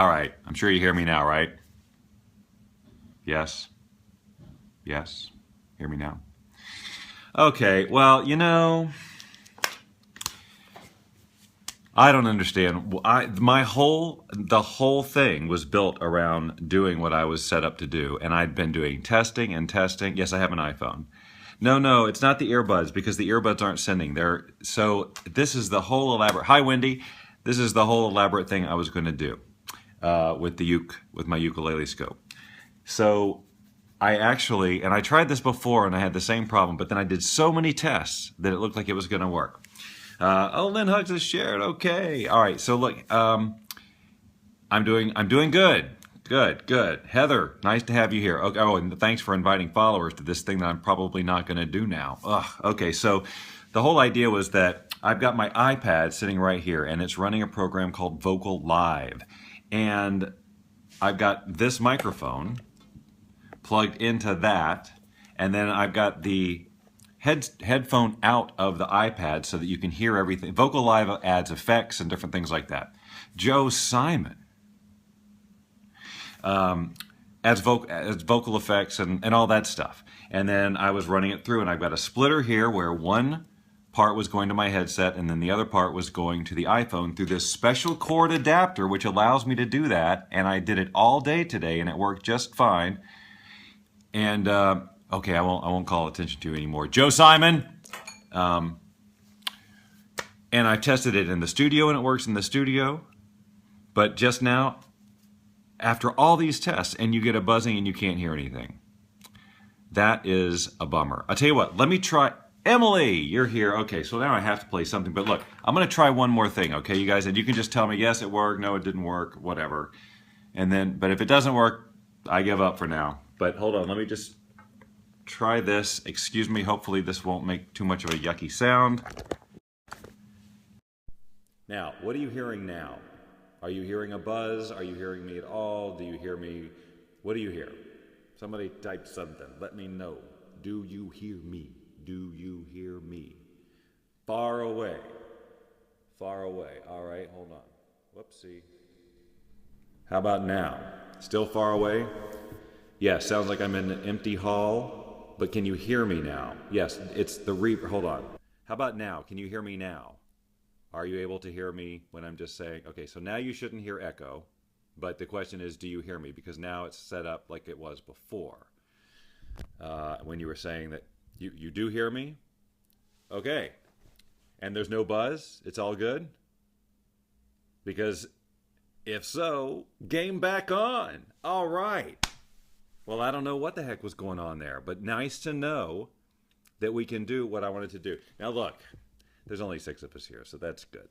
All right. I'm sure you hear me now, right? Yes. Yes. Hear me now. Okay. Well, I don't understand. The whole thing was built around doing what I was set up to do, and I'd been doing testing and testing. Yes, I have an iPhone. No, no, it's not the earbuds because the earbuds aren't sending. So this is the whole elaborate. Hi, Wendy. This is the whole elaborate thing I was going to do with my ukulele scope. So and I tried this before and I had the same problem, but then I did so many tests that it looked like it was going to work. Lynn Hugs has shared. Okay. All right. So look, I'm doing good. Good. Heather, nice to have you here. Okay. Oh, and thanks for inviting followers to this thing that I'm probably not going to do now. Ugh. Okay. So the whole idea was that I've got my iPad sitting right here and it's running a program called Vocal Live. And I've got this microphone plugged into that. And then I've got the headphone out of the iPad so that you can hear everything. Vocal Live adds effects and different things like that. Joe Simon adds vocal effects and all that stuff. And then I was running it through, and I've got a splitter here where one part was going to my headset and then the other part was going to the iPhone through this special cord adapter, which allows me to do that. And I did it all day today, and it worked just fine. And okay, I won't call attention to you anymore. Joe Simon. And I tested it in the studio, and it works in the studio. But just now, after all these tests, and you get a buzzing and you can't hear anything. That is a bummer. I'll tell you what, let me try. Emily, you're here. Okay, so now I have to play something. But look, I'm going to try one more thing, okay, you guys? And you can just tell me, yes, it worked, no, it didn't work, whatever. But if it doesn't work, I give up for now. But hold on, let me just try this. Excuse me, hopefully this won't make too much of a yucky sound. Now, what are you hearing now? Are you hearing a buzz? Are you hearing me at all? Do you hear me? What do you hear? Somebody type something. Let me know. Do you hear me? Do you hear me? Far away. Far away. All right, hold on. Whoopsie. How about now? Still far away? Yeah, sounds like I'm in an empty hall, but can you hear me now? Yes, it's the reverb. Hold on. How about now? Can you hear me now? Are you able to hear me when I'm just saying, okay, so now you shouldn't hear echo, but the question is, do you hear me? Because now it's set up like it was before. When you were saying that you do hear me? Okay. And there's no buzz? It's all good? Because if so, game back on. All right. Well, I don't know what the heck was going on there, but nice to know that we can do what I wanted to do. Now look, there's only 6 of us here, so that's good.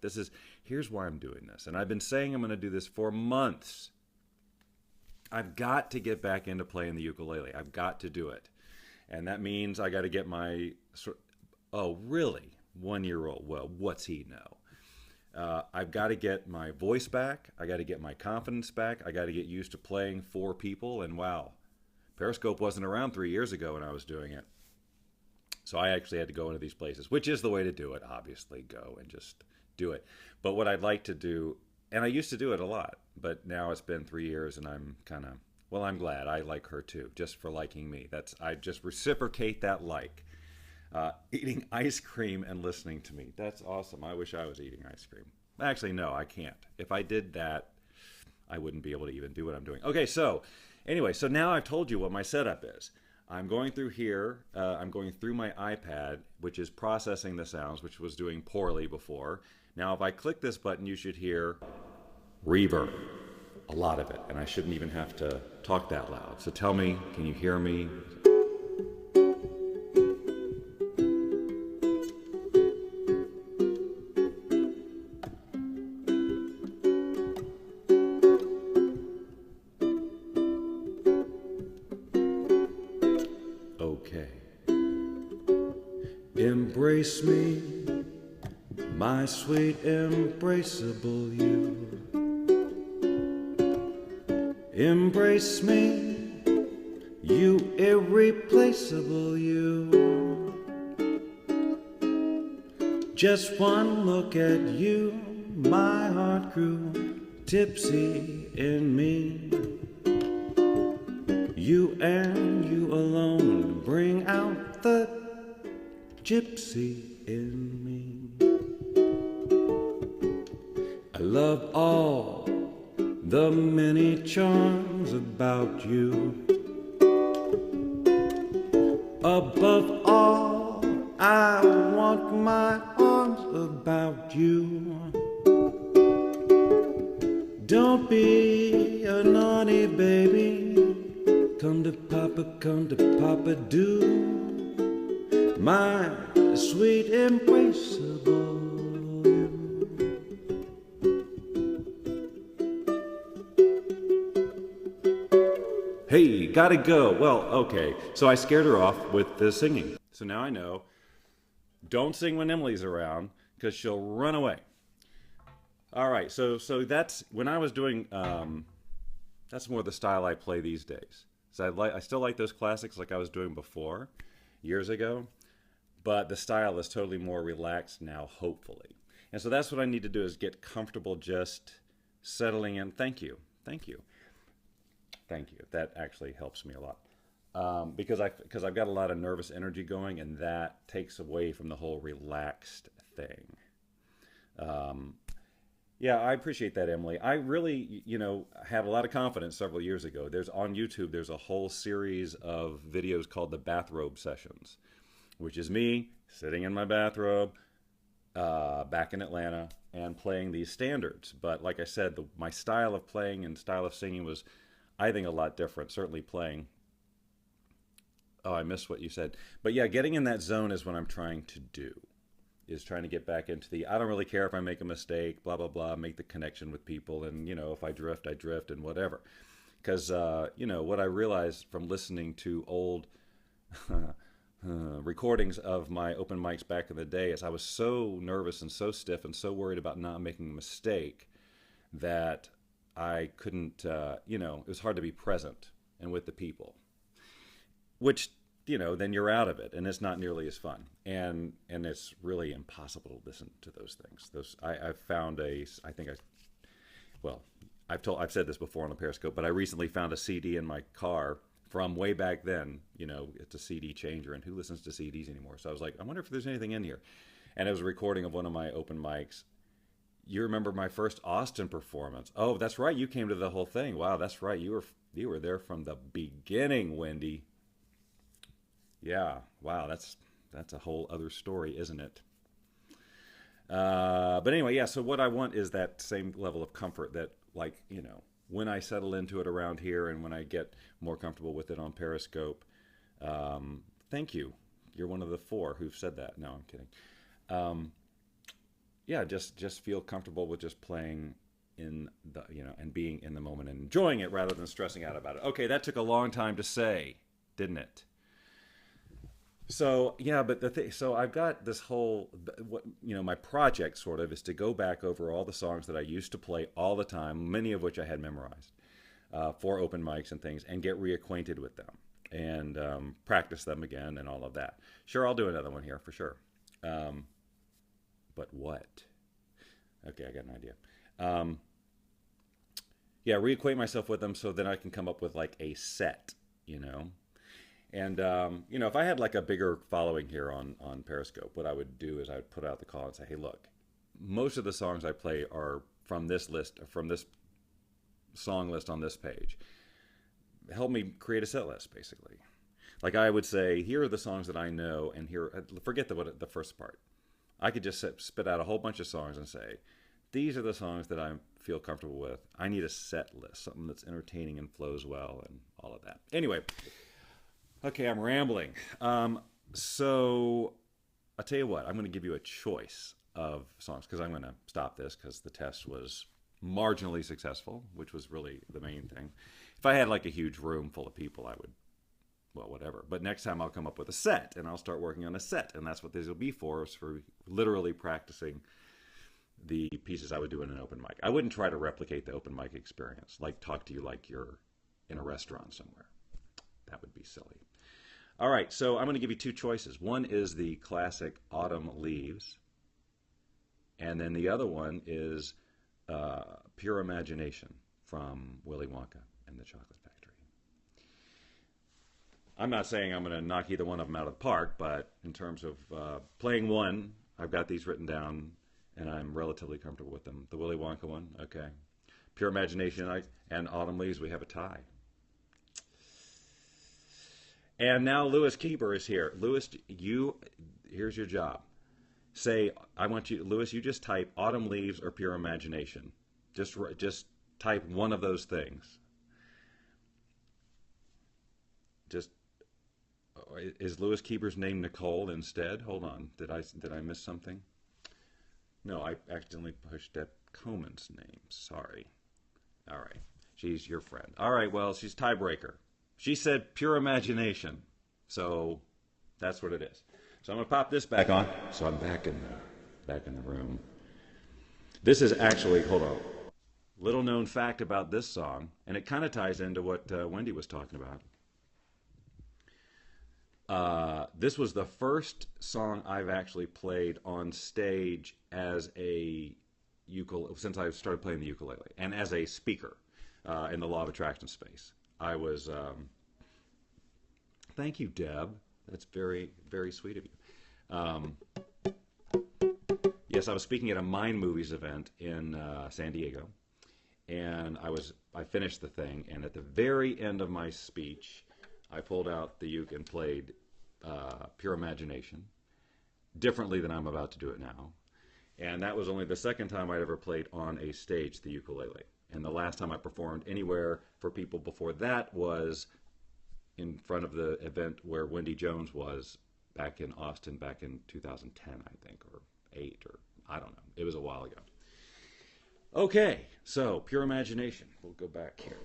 Here's why I'm doing this. And I've been saying I'm going to do this for months. I've got to get back into playing the ukulele. I've got to do it. And that means I got to get my, oh, really? 1-year-old. Well, what's he know? I've got to get my voice back. I got to get my confidence back. I got to get used to playing for people. And wow, Periscope wasn't around 3 years ago when I was doing it. So I actually had to go into these places, which is the way to do it, obviously. Go and just do it. But what I'd like to do, and I used to do it a lot, but now it's been 3 years and I'm kind of, well, I'm glad. I like her too, just for liking me. I just reciprocate that like. Eating ice cream and listening to me. That's awesome. I wish I was eating ice cream. Actually, no, I can't. If I did that, I wouldn't be able to even do what I'm doing. Okay, so anyway, so now I've told you what my setup is. I'm going through here. I'm going through my iPad, which is processing the sounds, which was doing poorly before. Now, if I click this button, you should hear reverb, a lot of it, and I shouldn't even have to talk that loud. So tell me, can you hear me? Okay. Embrace me, my sweet embraceable you. Embrace me, you irreplaceable you. Just one look at you, my heart grew tipsy in me. You and you alone bring out the gypsy in me. I love all the many charms about you. Above all, I want my arms about you. Don't be a naughty baby. Come to Papa, do my sweet embraceable. Hey, gotta go. Well, okay. So I scared her off with the singing. So now I know, don't sing when Emily's around, because she'll run away. All right, so that's, when I was doing, that's more the style I play these days. So I still like those classics like I was doing before, years ago, but the style is totally more relaxed now, hopefully. And so that's what I need to do, is get comfortable just settling in. Thank you. Thank you. Thank you. That actually helps me a lot. Because I've got a lot of nervous energy going, and that takes away from the whole relaxed thing. Yeah, I appreciate that, Emily. I really, had a lot of confidence several years ago. On YouTube, there's a whole series of videos called the Bathrobe Sessions, which is me sitting in my bathrobe back in Atlanta and playing these standards. But like I said, my style of playing and style of singing was, I think, a lot different. Certainly playing. Oh, I missed what you said. But yeah, getting in that zone is what I'm trying to do. Is trying to get back into I don't really care if I make a mistake, blah, blah, blah, make the connection with people. And, if I drift, I drift and whatever. Because, what I realized from listening to old recordings of my open mics back in the day is I was so nervous and so stiff and so worried about not making a mistake that I couldn't, it was hard to be present and with the people, which, then you're out of it and it's not nearly as fun. And it's really impossible to listen to those things. I've found I've said this before on the Periscope, but I recently found a CD in my car from way back then. It's a CD changer, and who listens to CDs anymore? So I was like, I wonder if there's anything in here. And it was a recording of one of my open mics. You remember my first Austin performance? Oh, that's right. You came to the whole thing. Wow, that's right. You were there from the beginning, Wendy. Yeah. Wow. That's a whole other story, isn't it? But anyway, yeah. So what I want is that same level of comfort that, when I settle into it around here and when I get more comfortable with it on Periscope. Thank you. You're one of the 4 who've said that. No, I'm kidding. Yeah, just feel comfortable with just playing in the, and being in the moment and enjoying it rather than stressing out about it. Okay, that took a long time to say, didn't it? So yeah, but so I've got this whole, my project sort of is to go back over all the songs that I used to play all the time, many of which I had memorized for open mics and things, and get reacquainted with them and practice them again and all of that. Sure, I'll do another one here for sure. But what? Okay, I got an idea. Yeah, reacquaint myself with them so then I can come up with like a set, And, if I had like a bigger following here on Periscope, what I would do is I would put out the call and say, hey, look, most of the songs I play are from this list, from this song list on this page. Help me create a set list, basically. Like I would say, here are the songs that I know, and forget the first part. I could just spit out a whole bunch of songs and say, these are the songs that I feel comfortable with. I need a set list, something that's entertaining and flows well and all of that. Anyway. Okay, I'm rambling. So I'll tell you what, I'm going to give you a choice of songs because I'm going to stop this because the test was marginally successful, which was really the main thing. If I had like a huge room full of people, I would, well, whatever. But next time I'll come up with a set and I'll start working on a set. And that's what these will be for, is for literally practicing the pieces I would do in an open mic. I wouldn't try to replicate the open mic experience, like talk to you like you're in a restaurant somewhere. That would be silly. All right, so I'm going to give you 2 choices. One is the classic Autumn Leaves, and then the other one is Pure Imagination. from Willy Wonka and the Chocolate Factory. I'm not saying I'm going to knock either one of them out of the park, but in terms of playing one, I've got these written down, and I'm relatively comfortable with them. The Willy Wonka one, okay. Pure Imagination and Autumn Leaves, we have a tie. And now Lewis Keeper is here. Lewis, here's your job. Say, I want you, Lewis, you just type Autumn Leaves or Pure Imagination. Just type one of those things. Is Lewis Keeper's name Nicole instead? Hold on, did I miss something? No, I accidentally pushed Deb Coleman's name. Sorry. All right, she's your friend. All right, well, she's tiebreaker. She said Pure Imagination, so that's what it is. So I'm gonna pop this back on. So I'm back in the room. This is actually, hold on. Little known fact about this song, and it kind of ties into what Wendy was talking about. This was the first song I've actually played on stage as a ukulele, since I started playing the ukulele, and as a speaker in the Law of Attraction space. I was, thank you, Deb. That's very, very sweet of you. Yes, I was speaking at a Mind Movies event in San Diego, and I finished the thing, and at the very end of my speech, I pulled out the uke and played Pure Imagination, differently than I'm about to do it now. And that was only the second time I'd ever played on a stage the ukulele. And the last time I performed anywhere for people before that was in front of the event where Wendy Jones was back in Austin back in 2010, I think, or 8, or I don't know. It was a while ago. Okay, so Pure Imagination. We'll go back here.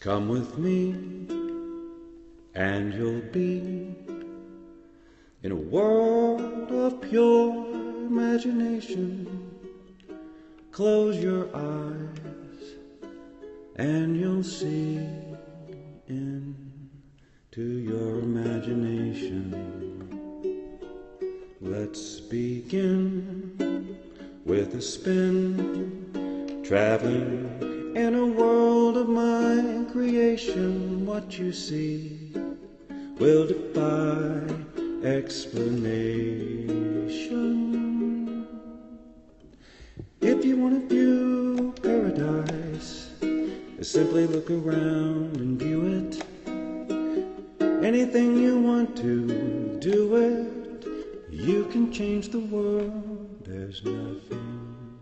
Come with me, and you'll be in a world of pure imagination. Close your eyes, and you'll see into your imagination. Let's begin with a spin, traveling in a world of my creation. What you see will defy explanation. If you want to view paradise, simply look around and view it. Anything you want to, do it. You can change the world, there's nothing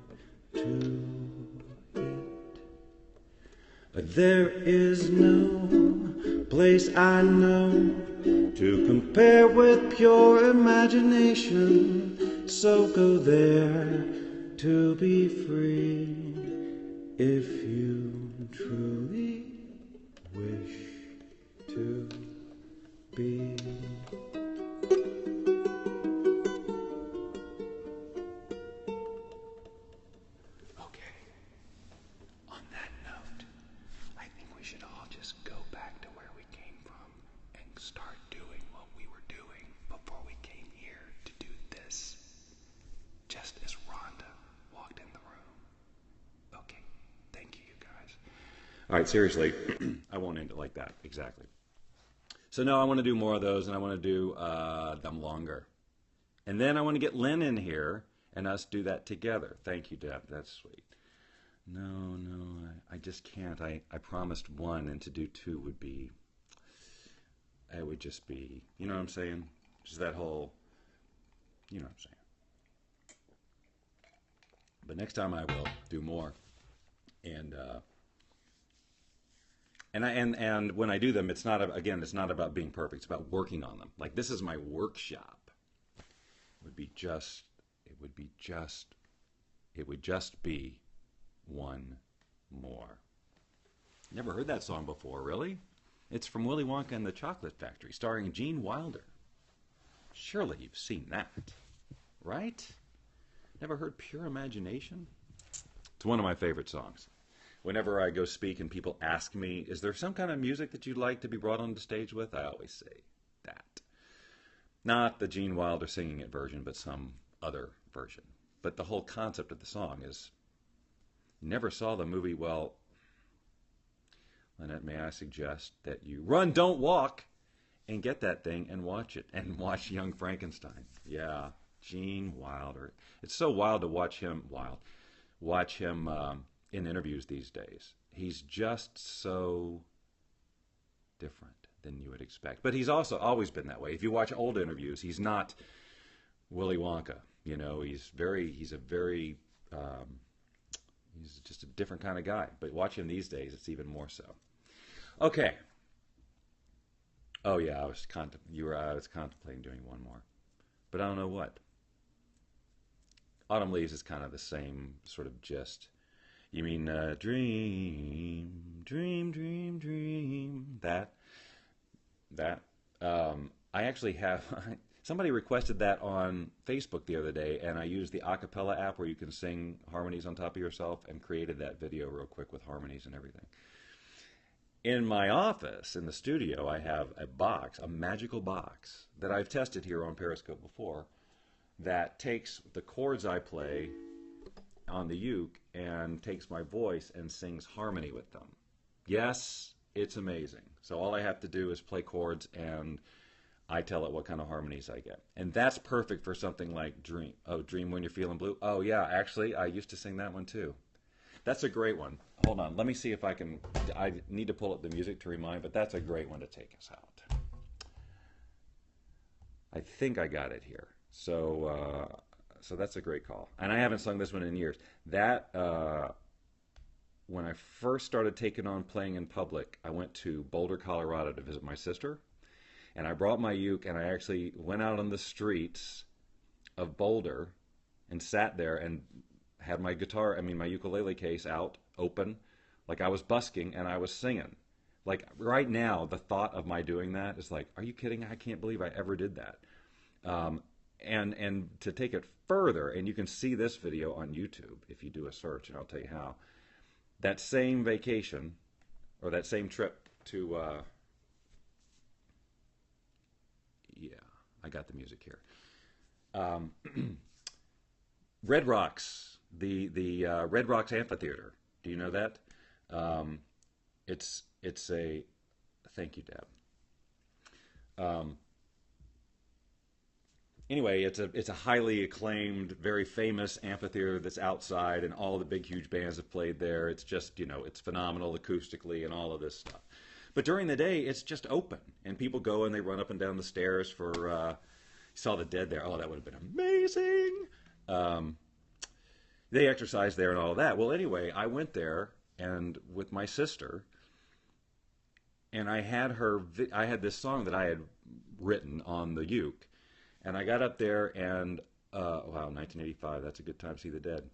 to but there is no place I know to compare with pure imagination. So go there to be free if you truly wish to be. All right, seriously, I won't end it like that, exactly. So no, I want to do more of those, and I want to do them longer. And then I want to get Lynn in here, and us do that together. Thank you, Deb, that's sweet. No, I just can't. I promised one, and to do two would be, it would just be, you know what I'm saying? Just that whole, you know what I'm saying. But next time I will do more. And when I do them, it's not about being perfect. It's about working on them. Like, this is my workshop. It would just be one more. Never heard that song before, really? It's from Willy Wonka and the Chocolate Factory, starring Gene Wilder. Surely you've seen that, right? Never heard Pure Imagination? It's one of my favorite songs. Whenever I go speak and people ask me, is there some kind of music that you'd like to be brought on the stage with? I always say that. Not the Gene Wilder singing it version, but some other version. But the whole concept of the song is, never saw the movie. Well, Lynette, may I suggest that you run, don't walk, and get that thing and watch it, and watch Young Frankenstein. Yeah, Gene Wilder. It's so wild to watch him, in interviews these days. He's just so different than you would expect. But he's also always been that way. If you watch old interviews, he's not Willy Wonka. You know, he's just a different kind of guy. But watch him these days, it's even more so. Okay. Oh yeah, I was contemplating doing one more, but I don't know what. Autumn Leaves is kind of the same sort of gist. You mean dream, dream, dream, dream. That. I actually have. Somebody requested that on Facebook the other day, and I used the Acapella app where you can sing harmonies on top of yourself, and created that video real quick with harmonies and everything. In my office, in the studio, I have a magical box that I've tested here on Periscope before, that takes the chords I play on the uke and takes my voice and sings harmony with them. Yes, it's amazing. So all I have to do is play chords, and I tell it what kind of harmonies I get. And that's perfect for something like Dream. Oh, Dream When You're Feeling Blue. Oh, yeah, actually, I used to sing that one too. That's a great one. Hold on, let me see if I can. I need to pull up the music to remind, but that's a great one to take us out. I think I got it here. So that's a great call. And I haven't sung this one in years. That, when I first started taking on playing in public, I went to Boulder, Colorado to visit my sister. And I brought my uke, and I actually went out on the streets of Boulder and sat there and had my ukulele case out, open, like I was busking, and I was singing. Like right now, the thought of my doing that is like, are you kidding? I can't believe I ever did that. And to take it further, and you can see this video on YouTube if you do a search, and I'll tell you how. That same vacation, or that same trip to, yeah, I got the music here. Red Rocks, the Red Rocks Amphitheater. Do you know that? It's a, thank you, Deb. Anyway, it's a highly acclaimed, very famous amphitheater that's outside, and all the big, huge bands have played there. It's just, it's phenomenal acoustically and all of this stuff. But during the day, it's just open, and people go and they run up and down the stairs for, you saw the Dead there. Oh, that would have been amazing. They exercise there and all of that. Well, anyway, I went there and with my sister, and I had this song that I had written on the uke, and I got up there and, wow, 1985, that's a good time to see the Dead.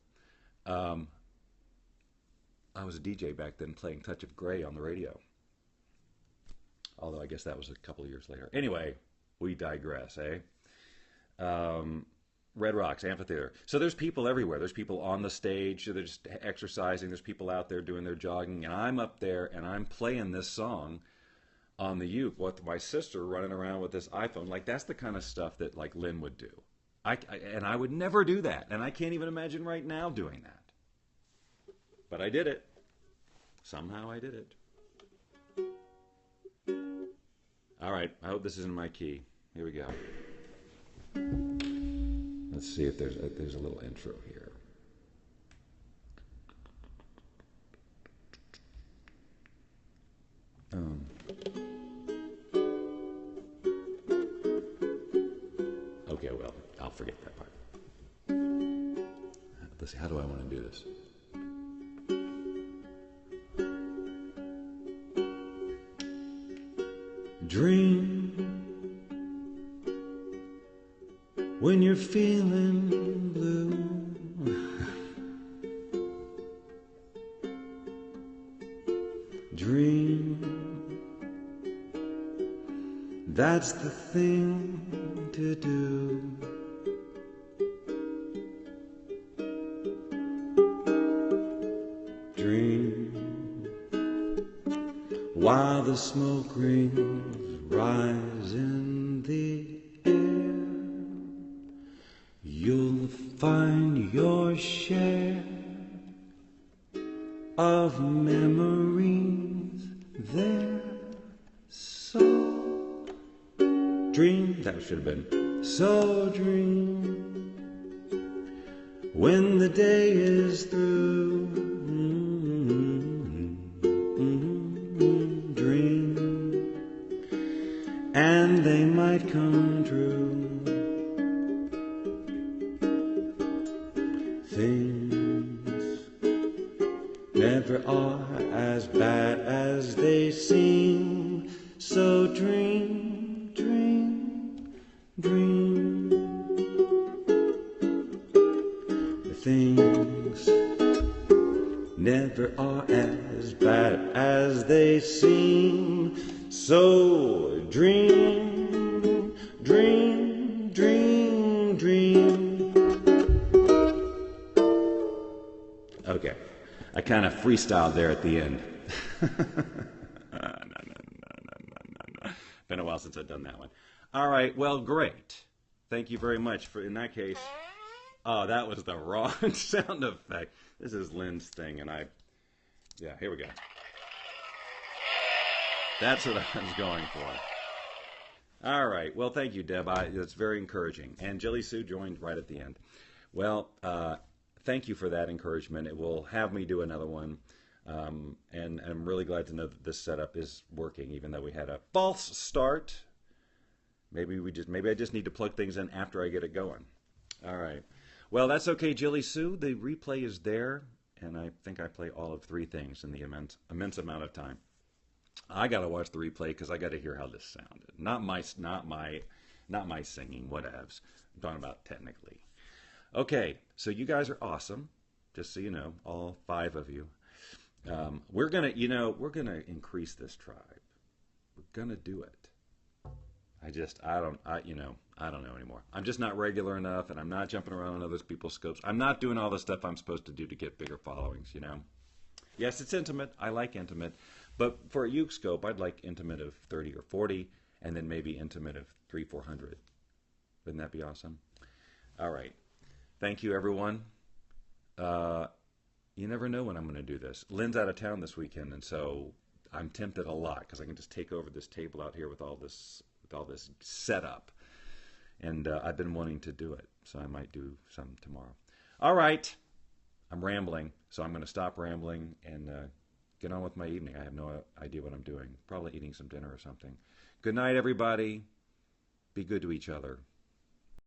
I was a DJ back then playing Touch of Grey on the radio. Although I guess that was a couple of years later. Anyway, we digress, eh? Red Rocks Amphitheater. So there's people everywhere. There's people on the stage. They're just exercising. There's people out there doing their jogging. And I'm up there, and I'm playing this song on the uke with my sister running around with this iPhone. Like, that's the kind of stuff that, like, Lynn would do. And I would never do that. And I can't even imagine right now doing that. But I did it. Somehow I did it. All right. I hope this isn't my key. Here we go. Let's see if there's a little intro here. Okay, well, I'll forget that part. Let's see, how do I want to do this? Dream when you're feeling blue. dream. That's the thing to do. Dream while the smoke rings rise in the air. You'll find your share of memories there. So dream, that should have been, so dream when the day is through. Dream, and they might come true. Things never are as bad as they seem. So dream, dream, dream. Things never are as bad as they seem. So dream, dream, dream, dream. Okay, I kind of freestyled there at the end. No. Been a while since I've done that one. All right, well, great. Thank you very much for, in that case. Oh, that was the wrong sound effect. This is Lynn's thing, and yeah, here we go. That's what I was going for. All right, well, thank you, Deb. That's very encouraging. And Jilly Sue joined right at the end. Well, thank you for that encouragement. It will have me do another one. And I'm really glad to know that this setup is working, even though we had a false start. Maybe I just need to plug things in after I get it going. All right. Well, that's okay, Jilly Sue. The replay is there, and I think I play all of 3 things in the immense amount of time. I got to watch the replay because I got to hear how this sounded. Not my singing, whatevs. I'm talking about technically. Okay, so you guys are awesome. Just so you know, all 5 of you. We're gonna increase this tribe. We're gonna do it. I don't know anymore. I'm just not regular enough, and I'm not jumping around on other people's scopes. I'm not doing all the stuff I'm supposed to do to get bigger followings, Yes, it's intimate. I like intimate. But for a Uke scope, I'd like intimate of 30 or 40, and then maybe intimate of 300-400. Wouldn't that be awesome? All right. Thank you, everyone. You never know when I'm going to do this. Lynn's out of town this weekend, and so I'm tempted a lot because I can just take over this table out here with all this setup. And I've been wanting to do it, so I might do some tomorrow. All right. I'm rambling, so I'm going to stop rambling and get on with my evening. I have no idea what I'm doing. Probably eating some dinner or something. Good night, everybody. Be good to each other.